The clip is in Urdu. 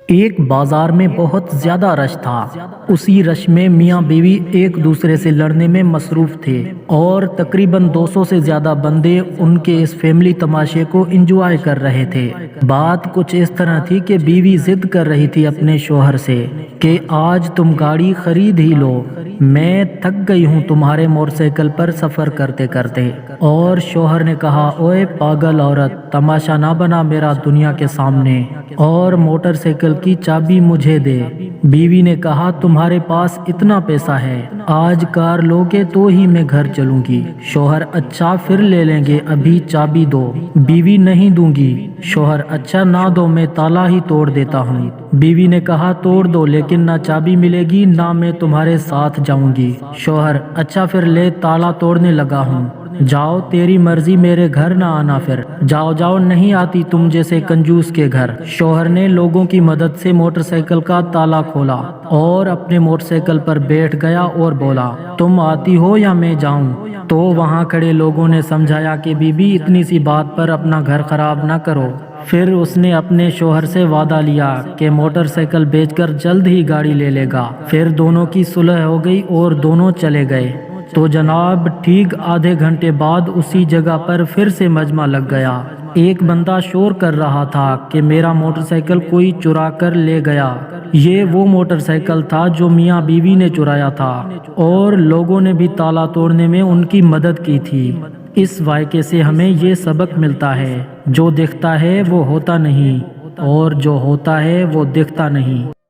ایک بازار میں بہت زیادہ رش تھا۔ اسی رش میں میاں بیوی ایک دوسرے سے لڑنے میں مصروف تھے اور تقریباً 200 سے زیادہ بندے ان کے اس فیملی تماشے کو انجوائے کر رہے تھے۔ بات کچھ اس طرح تھی کہ بیوی ضد کر رہی تھی اپنے شوہر سے کہ آج تم گاڑی خرید ہی لو، میں تھک گئی ہوں تمہارے موٹر سائیکل پر سفر کرتے کرتے۔ اور شوہر نے کہا، اوئے پاگل عورت، تماشا نہ بنا میرا دنیا کے سامنے، اور موٹر سائیکل کی چابی مجھے دے۔ بیوی نے کہا، تمہارے پاس اتنا پیسہ ہے، آج کار لوگے تو ہی میں گھر چلوں گی۔ شوہر، اچھا پھر لے لیں گے، ابھی چابی دو۔ بیوی، نہیں دوں گی۔ شوہر، اچھا نہ دو، میں تالا ہی توڑ دیتا ہوں۔ بیوی نے کہا، توڑ دو، لیکن نہ چابی ملے گی نہ میں تمہارے ساتھ جاؤں گی۔ شوہر، اچھا پھر لے، تالا توڑنے لگا ہوں۔ جاؤ، تیری مرضی، میرے گھر نہ آنا، پھر جاؤ جاؤ، نہیں آتی تم جیسے کنجوس کے گھر۔ شوہر نے لوگوں کی مدد سے موٹر سائیکل کا تالا کھولا اور اپنے موٹر سائیکل پر بیٹھ گیا اور بولا، تم آتی ہو یا میں جاؤں؟ تو وہاں کھڑے لوگوں نے سمجھایا کہ بی بی، اتنی سی بات پر اپنا گھر خراب نہ کرو۔ پھر اس نے اپنے شوہر سے وعدہ لیا کہ موٹر سائیکل بیچ کر جلد ہی گاڑی لے لے گا۔ پھر دونوں کی صلح ہو گئی اور دونوں چلے گئے۔ تو جناب، ٹھیک آدھے گھنٹے بعد اسی جگہ پر پھر سے مجمع لگ گیا۔ ایک بندہ شور کر رہا تھا کہ میرا موٹر سائیکل کوئی چرا کر لے گیا۔ یہ وہ موٹر سائیکل تھا جو میاں بیوی نے چرایا تھا، اور لوگوں نے بھی تالا توڑنے میں ان کی مدد کی تھی۔ اس واقعے سے ہمیں یہ سبق ملتا ہے، جو دکھتا ہے وہ ہوتا نہیں، اور جو ہوتا ہے وہ دکھتا نہیں۔